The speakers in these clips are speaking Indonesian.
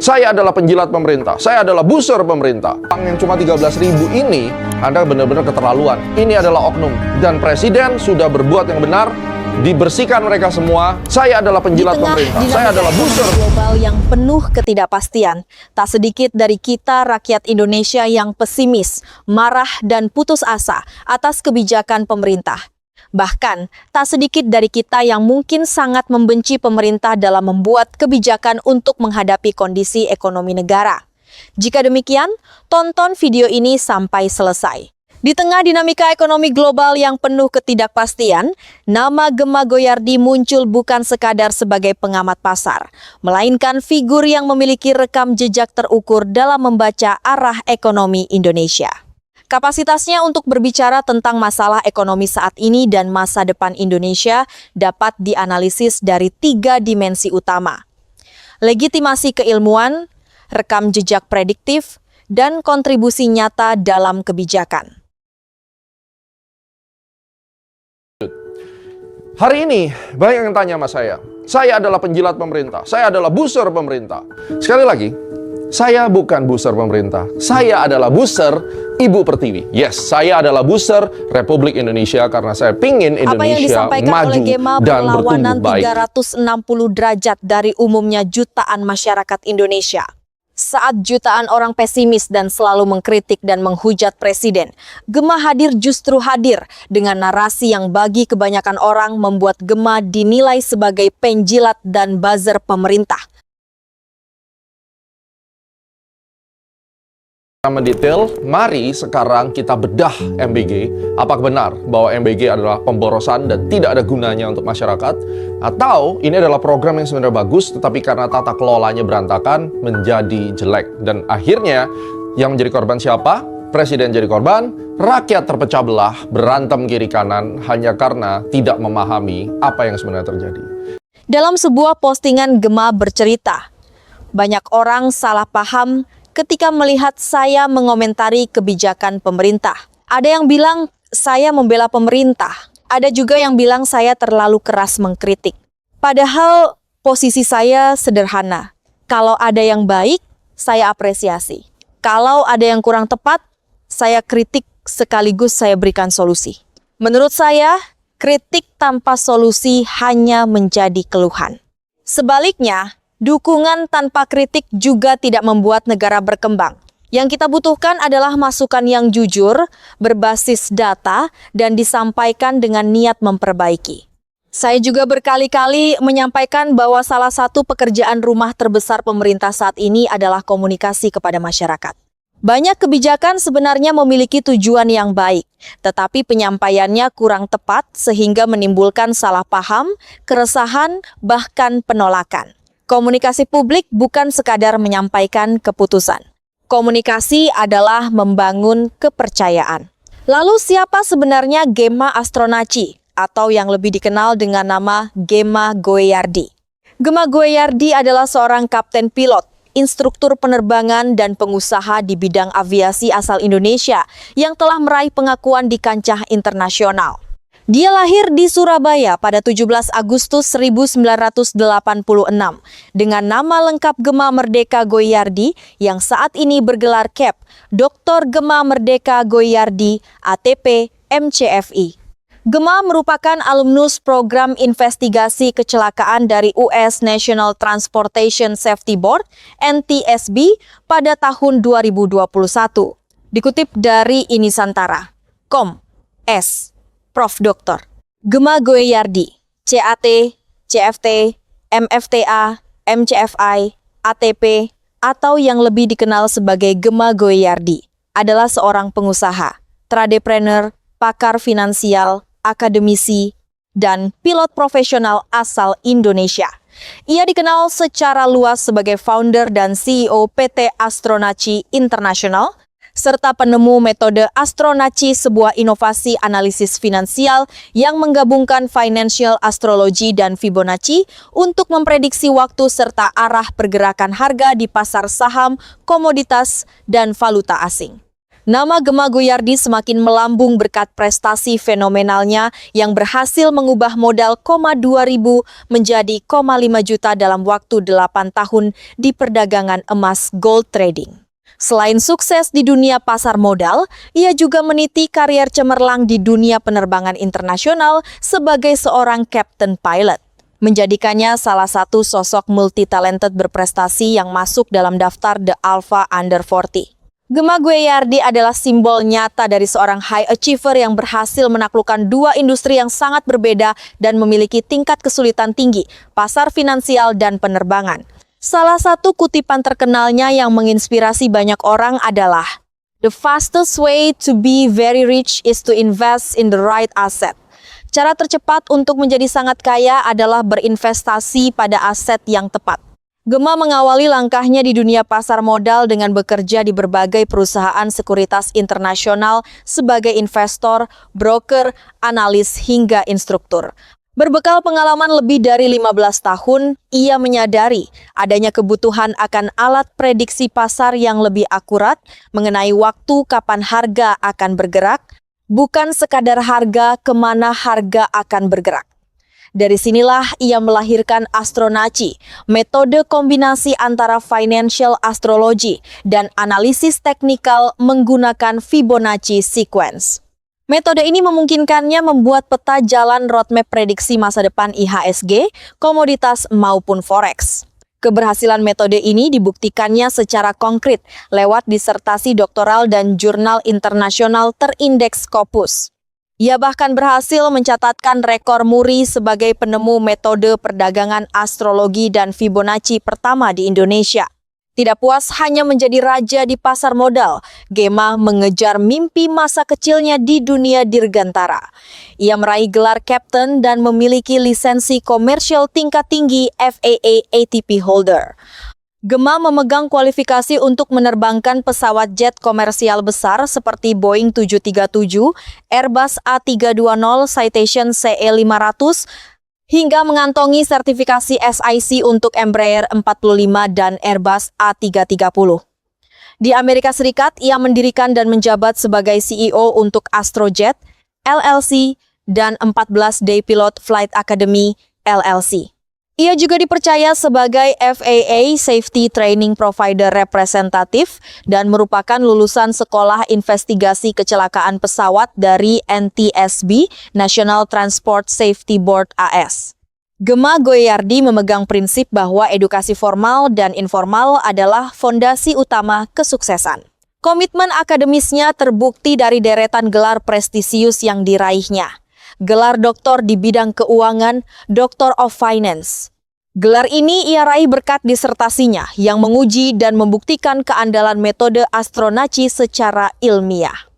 Saya adalah penjilat pemerintah. Saya adalah buser pemerintah. Uang yang cuma 13.000 ini, Anda benar-benar keterlaluan. Ini adalah oknum. Dan Presiden sudah berbuat yang benar, dibersihkan mereka semua. Saya adalah penjilat pemerintah. Saya adalah buser global yang penuh ketidakpastian. Tak sedikit dari kita rakyat Indonesia yang pesimis, marah dan putus asa atas kebijakan pemerintah. Bahkan, tak sedikit dari kita yang mungkin sangat membenci pemerintah dalam membuat kebijakan untuk menghadapi kondisi ekonomi negara. Jika demikian, tonton video ini sampai selesai. Di tengah dinamika ekonomi global yang penuh ketidakpastian, nama Gemma Goyardi muncul bukan sekadar sebagai pengamat pasar, melainkan figur yang memiliki rekam jejak terukur dalam membaca arah ekonomi Indonesia. Kapasitasnya untuk berbicara tentang masalah ekonomi saat ini dan masa depan Indonesia dapat dianalisis dari 3 dimensi utama: legitimasi keilmuan, rekam jejak prediktif, dan kontribusi nyata dalam kebijakan. Hari ini, banyak yang tanya sama saya adalah penjilat pemerintah, saya adalah buser pemerintah. Sekali lagi, saya bukan buser pemerintah, saya adalah buser Ibu Pertiwi. Yes, saya adalah buser Republik Indonesia karena saya pingin Indonesia maju dan bertumbuh baik. 360 derajat dari umumnya jutaan masyarakat Indonesia. Saat jutaan orang pesimis dan selalu mengkritik dan menghujat Presiden, Gemma hadir justru hadir dengan narasi yang bagi kebanyakan orang membuat Gemma dinilai sebagai penjilat dan buzzer pemerintah. Mendetail, mari sekarang kita bedah MBG. Apakah benar bahwa MBG adalah pemborosan dan tidak ada gunanya untuk masyarakat? Atau ini adalah program yang sebenarnya bagus, tetapi karena tata kelolanya berantakan, menjadi jelek. Dan akhirnya, yang menjadi korban siapa? Presiden jadi korban, rakyat terpecah belah, berantem kiri kanan, hanya karena tidak memahami apa yang sebenarnya terjadi. Dalam sebuah postingan, Gemma bercerita, banyak orang salah paham ketika melihat saya mengomentari kebijakan pemerintah. Ada yang bilang saya membela pemerintah. Ada juga yang bilang saya terlalu keras mengkritik. Padahal posisi saya sederhana. Kalau ada yang baik, saya apresiasi. Kalau ada yang kurang tepat, saya kritik sekaligus saya berikan solusi. Menurut saya, kritik tanpa solusi hanya menjadi keluhan. Sebaliknya, dukungan tanpa kritik juga tidak membuat negara berkembang. Yang kita butuhkan adalah masukan yang jujur, berbasis data, dan disampaikan dengan niat memperbaiki. Saya juga berkali-kali menyampaikan bahwa salah satu pekerjaan rumah terbesar pemerintah saat ini adalah komunikasi kepada masyarakat. Banyak kebijakan sebenarnya memiliki tujuan yang baik, tetapi penyampaiannya kurang tepat sehingga menimbulkan salah paham, keresahan, bahkan penolakan. Komunikasi publik bukan sekadar menyampaikan keputusan. Komunikasi adalah membangun kepercayaan. Lalu siapa sebenarnya Gemma Astronacci atau yang lebih dikenal dengan nama Gemma Goyardi? Gemma Goyardi adalah seorang kapten pilot, instruktur penerbangan dan pengusaha di bidang aviasi asal Indonesia yang telah meraih pengakuan di kancah internasional. Dia lahir di Surabaya pada 17 Agustus 1986 dengan nama lengkap Gemma Merdeka Goyardi yang saat ini bergelar Cap Dr. Gemma Merdeka Goyardi ATP MCFI. Gemma merupakan alumnus program investigasi kecelakaan dari US National Transportation Safety Board (NTSB) pada tahun 2021. Dikutip dari Inisantara, S. Prof. Dr. Gemma Goyardi, CAT, CFT, MFTA, MCFI, ATP, atau yang lebih dikenal sebagai Gemma Goyardi, adalah seorang pengusaha, tradepreneur, pakar finansial, akademisi, dan pilot profesional asal Indonesia. Ia dikenal secara luas sebagai founder dan CEO PT Astronacci International, serta penemu metode Astronacci, sebuah inovasi analisis finansial yang menggabungkan financial astrology dan Fibonacci untuk memprediksi waktu serta arah pergerakan harga di pasar saham, komoditas, dan valuta asing. Nama Gemma Goyardi semakin melambung berkat prestasi fenomenalnya yang berhasil mengubah modal 2.000 menjadi 5 juta dalam waktu 8 tahun di perdagangan emas gold trading. Selain sukses di dunia pasar modal, ia juga meniti karier cemerlang di dunia penerbangan internasional sebagai seorang captain pilot, menjadikannya salah satu sosok multi-talented berprestasi yang masuk dalam daftar The Alpha Under 40. Gemma Goyardi adalah simbol nyata dari seorang high achiever yang berhasil menaklukkan dua industri yang sangat berbeda dan memiliki tingkat kesulitan tinggi, pasar finansial dan penerbangan. Salah satu kutipan terkenalnya yang menginspirasi banyak orang adalah, "The fastest way to be very rich is to invest in the right asset." Cara tercepat untuk menjadi sangat kaya adalah berinvestasi pada aset yang tepat. Gemma mengawali langkahnya di dunia pasar modal dengan bekerja di berbagai perusahaan sekuritas internasional sebagai investor, broker, analis, hingga instruktur. Berbekal pengalaman lebih dari 15 tahun, ia menyadari adanya kebutuhan akan alat prediksi pasar yang lebih akurat mengenai waktu kapan harga akan bergerak, bukan sekadar harga kemana harga akan bergerak. Dari sinilah ia melahirkan Astronaci, metode kombinasi antara financial astrology dan analisis teknikal menggunakan Fibonacci sequence. Metode ini memungkinkannya membuat peta jalan roadmap prediksi masa depan IHSG, komoditas maupun forex. Keberhasilan metode ini dibuktikannya secara konkret lewat disertasi doktoral dan jurnal internasional terindeks Scopus. Ia bahkan berhasil mencatatkan rekor muri sebagai penemu metode perdagangan astrologi dan Fibonacci pertama di Indonesia. Tidak puas hanya menjadi raja di pasar modal, Gemma mengejar mimpi masa kecilnya di dunia dirgantara. Ia meraih gelar captain dan memiliki lisensi komersial tingkat tinggi FAA ATP holder. Gemma memegang kualifikasi untuk menerbangkan pesawat jet komersial besar seperti Boeing 737, Airbus A320 Citation CE500, hingga mengantongi sertifikasi SIC untuk Embraer 45 dan Airbus A330. Di Amerika Serikat, ia mendirikan dan menjabat sebagai CEO untuk Astrojet, LLC, dan 14 Day Pilot Flight Academy, LLC. Ia juga dipercaya sebagai FAA Safety Training Provider representatif dan merupakan lulusan Sekolah Investigasi Kecelakaan Pesawat dari NTSB, National Transport Safety Board AS. Gemma Goyardi memegang prinsip bahwa edukasi formal dan informal adalah fondasi utama kesuksesan. Komitmen akademisnya terbukti dari deretan gelar prestisius yang diraihnya. Gelar doktor di bidang keuangan, Doctor of Finance. Gelar ini ia raih berkat disertasinya yang menguji dan membuktikan keandalan metode Astronaci secara ilmiah.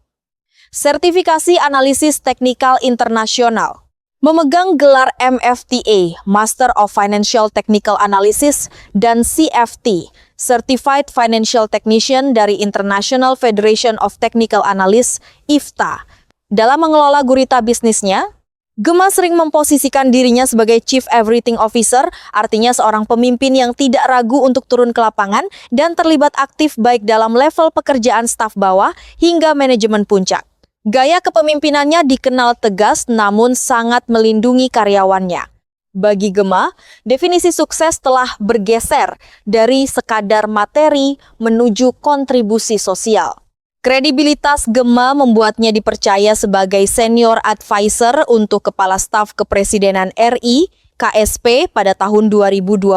Sertifikasi Analisis Teknikal Internasional. Memegang gelar MFTA, Master of Financial Technical Analysis, dan CFT, Certified Financial Technician dari International Federation of Technical Analysts, IFTA. Dalam mengelola gurita bisnisnya, Gemma sering memposisikan dirinya sebagai Chief Everything Officer, artinya seorang pemimpin yang tidak ragu untuk turun ke lapangan dan terlibat aktif baik dalam level pekerjaan staf bawah hingga manajemen puncak. Gaya kepemimpinannya dikenal tegas namun sangat melindungi karyawannya. Bagi Gemma, definisi sukses telah bergeser dari sekadar materi menuju kontribusi sosial. Kredibilitas Gemma membuatnya dipercaya sebagai senior advisor untuk Kepala Staf Kepresidenan RI, KSP, pada tahun 2022.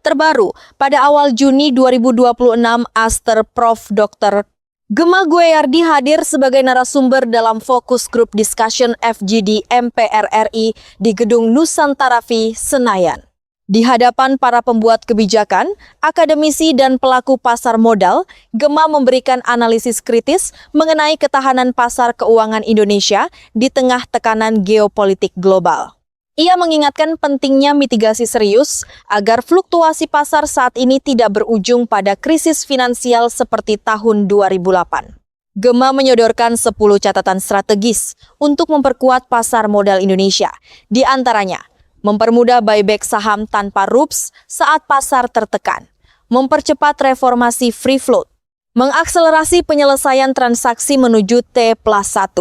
Terbaru, pada awal Juni 2026, Aster Prof. Dr. Gemma Goyardi hadir sebagai narasumber dalam Focus Group Discussion FGD MPR RI di Gedung Nusantara V, Senayan. Di hadapan para pembuat kebijakan, akademisi, dan pelaku pasar modal, Gemma memberikan analisis kritis mengenai ketahanan pasar keuangan Indonesia di tengah tekanan geopolitik global. Ia mengingatkan pentingnya mitigasi serius agar fluktuasi pasar saat ini tidak berujung pada krisis finansial seperti tahun 2008. Gemma menyodorkan 10 catatan strategis untuk memperkuat pasar modal Indonesia, di antaranya mempermudah buyback saham tanpa rups saat pasar tertekan, mempercepat reformasi free float, Mengakselerasi penyelesaian transaksi menuju T+1.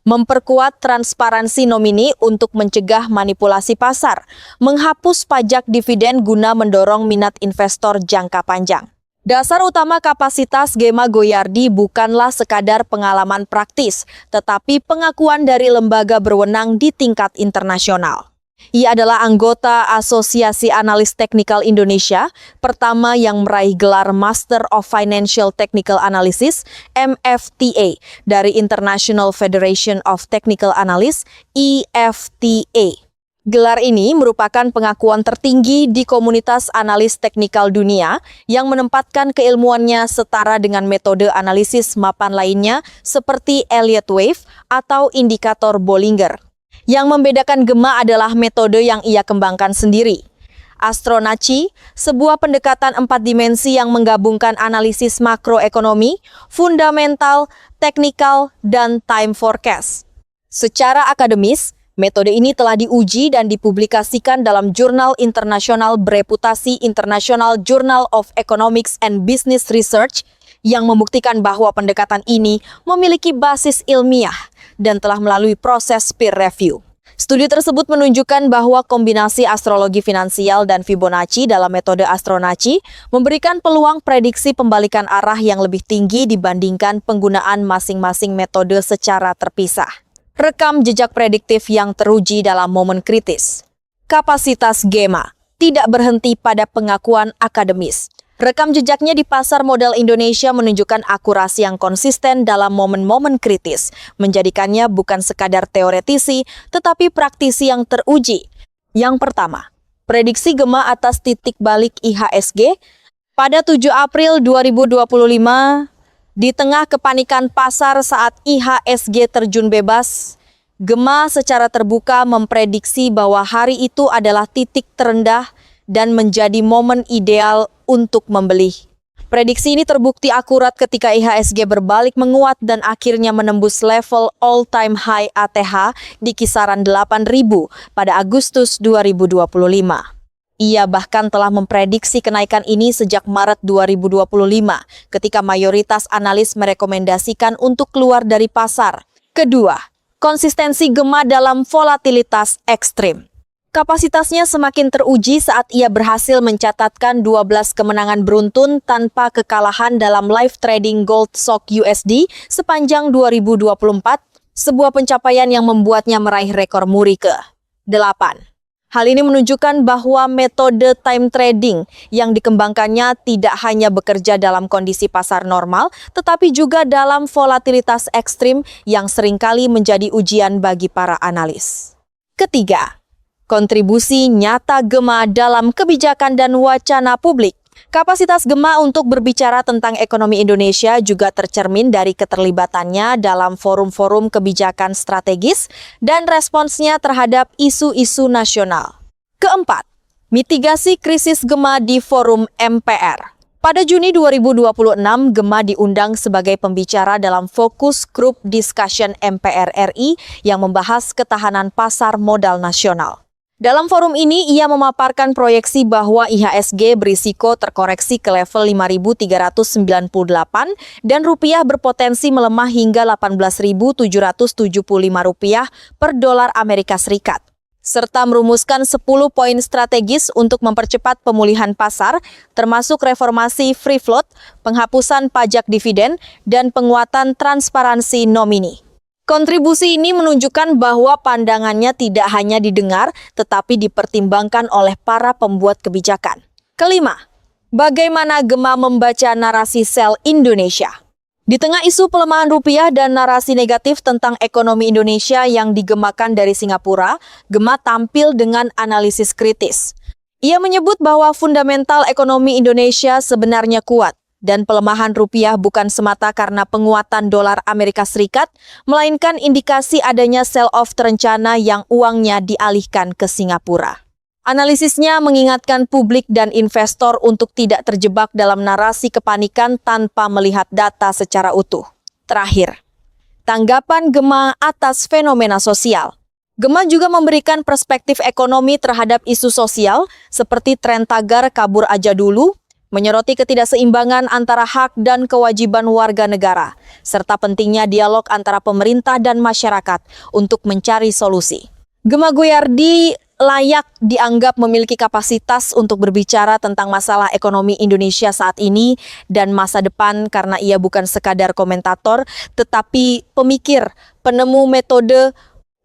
Memperkuat transparansi nomini untuk mencegah manipulasi pasar, menghapus pajak dividen guna mendorong minat investor jangka panjang. Dasar utama kapasitas Gema Goyardi bukanlah sekadar pengalaman praktis, tetapi pengakuan dari lembaga berwenang di tingkat internasional. Ia adalah anggota Asosiasi Analis Teknikal Indonesia, pertama yang meraih gelar Master of Financial Technical Analysis (MFTA) dari International Federation of Technical Analysts (IFTA). Gelar ini merupakan pengakuan tertinggi di komunitas analis teknikal dunia yang menempatkan keilmuannya setara dengan metode analisis mapan lainnya seperti Elliott Wave atau indikator Bollinger. Yang membedakan Gema adalah metode yang ia kembangkan sendiri. Astronaci, sebuah pendekatan 4 dimensi yang menggabungkan analisis makroekonomi, fundamental, teknikal, dan time forecast. Secara akademis, metode ini telah diuji dan dipublikasikan dalam jurnal internasional bereputasi International Journal of Economics and Business Research yang membuktikan bahwa pendekatan ini memiliki basis ilmiah dan telah melalui proses peer review. Studi tersebut menunjukkan bahwa kombinasi astrologi finansial dan Fibonacci dalam metode Astronaci memberikan peluang prediksi pembalikan arah yang lebih tinggi dibandingkan penggunaan masing-masing metode secara terpisah. Rekam jejak prediktif yang teruji dalam momen kritis. Kapasitas Gema tidak berhenti pada pengakuan akademis. Rekam jejaknya di pasar modal Indonesia menunjukkan akurasi yang konsisten dalam momen-momen kritis, menjadikannya bukan sekadar teoretisi, tetapi praktisi yang teruji. Yang pertama, prediksi Gema atas titik balik IHSG pada 7 April 2025, di tengah kepanikan pasar saat IHSG terjun bebas, Gema secara terbuka memprediksi bahwa hari itu adalah titik terendah dan menjadi momen ideal untuk membeli. Prediksi ini terbukti akurat ketika IHSG berbalik menguat dan akhirnya menembus level all-time high ATH di kisaran 8.000 pada Agustus 2025. Ia bahkan telah memprediksi kenaikan ini sejak Maret 2025 ketika mayoritas analis merekomendasikan untuk keluar dari pasar. Kedua, konsistensi Gema dalam volatilitas ekstrim. Kapasitasnya semakin teruji saat ia berhasil mencatatkan 12 kemenangan beruntun tanpa kekalahan dalam live trading gold SOC USD sepanjang 2024, sebuah pencapaian yang membuatnya meraih rekor muri ke-8. Hal ini menunjukkan bahwa metode time trading yang dikembangkannya tidak hanya bekerja dalam kondisi pasar normal, tetapi juga dalam volatilitas ekstrim yang seringkali menjadi ujian bagi para analis. Ketiga, kontribusi nyata Gema dalam kebijakan dan wacana publik. Kapasitas Gema untuk berbicara tentang ekonomi Indonesia juga tercermin dari keterlibatannya dalam forum-forum kebijakan strategis dan responsnya terhadap isu-isu nasional. Keempat, mitigasi krisis Gema di forum MPR. Pada Juni 2026, Gema diundang sebagai pembicara dalam Focus Group Discussion MPR RI yang membahas ketahanan pasar modal nasional. Dalam forum ini, ia memaparkan proyeksi bahwa IHSG berisiko terkoreksi ke level 5.398 dan rupiah berpotensi melemah hingga 18.775 rupiah per dolar Amerika Serikat. Serta merumuskan 10 poin strategis untuk mempercepat pemulihan pasar, termasuk reformasi free float, penghapusan pajak dividen, dan penguatan transparansi nomini. Kontribusi ini menunjukkan bahwa pandangannya tidak hanya didengar, tetapi dipertimbangkan oleh para pembuat kebijakan. Kelima, bagaimana Gema membaca narasi sell Indonesia? Di tengah isu pelemahan rupiah dan narasi negatif tentang ekonomi Indonesia yang digemakan dari Singapura, Gema tampil dengan analisis kritis. Ia menyebut bahwa fundamental ekonomi Indonesia sebenarnya kuat, dan pelemahan rupiah bukan semata karena penguatan dolar Amerika Serikat, melainkan indikasi adanya sell-off terencana yang uangnya dialihkan ke Singapura. Analisisnya mengingatkan publik dan investor untuk tidak terjebak dalam narasi kepanikan tanpa melihat data secara utuh. Terakhir, tanggapan Gema atas fenomena sosial. Gema juga memberikan perspektif ekonomi terhadap isu sosial seperti tren tagar kabur aja dulu, menyoroti ketidakseimbangan antara hak dan kewajiban warga negara, serta pentingnya dialog antara pemerintah dan masyarakat untuk mencari solusi. Gema Goyardi layak dianggap memiliki kapasitas untuk berbicara tentang masalah ekonomi Indonesia saat ini dan masa depan karena ia bukan sekadar komentator, tetapi pemikir, penemu metode,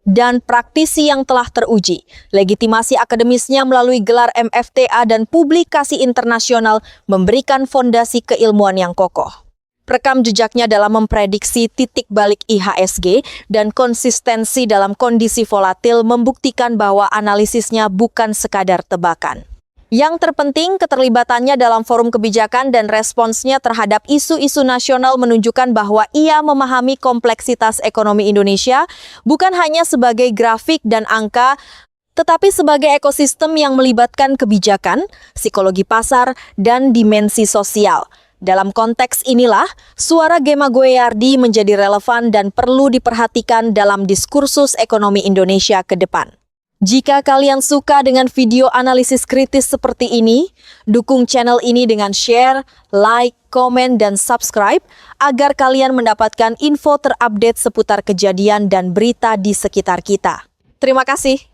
dan praktisi yang telah teruji. Legitimasi akademisnya melalui gelar MFTA dan publikasi internasional memberikan fondasi keilmuan yang kokoh. Rekam jejaknya dalam memprediksi titik balik IHSG dan konsistensi dalam kondisi volatil membuktikan bahwa analisisnya bukan sekadar tebakan. Yang terpenting, keterlibatannya dalam forum kebijakan dan responsnya terhadap isu-isu nasional menunjukkan bahwa ia memahami kompleksitas ekonomi Indonesia bukan hanya sebagai grafik dan angka, tetapi sebagai ekosistem yang melibatkan kebijakan, psikologi pasar, dan dimensi sosial. Dalam konteks inilah, suara Gema Goyardi menjadi relevan dan perlu diperhatikan dalam diskursus ekonomi Indonesia ke depan. Jika kalian suka dengan video analisis kritis seperti ini, dukung channel ini dengan share, like, komen, dan subscribe agar kalian mendapatkan info terupdate seputar kejadian dan berita di sekitar kita. Terima kasih.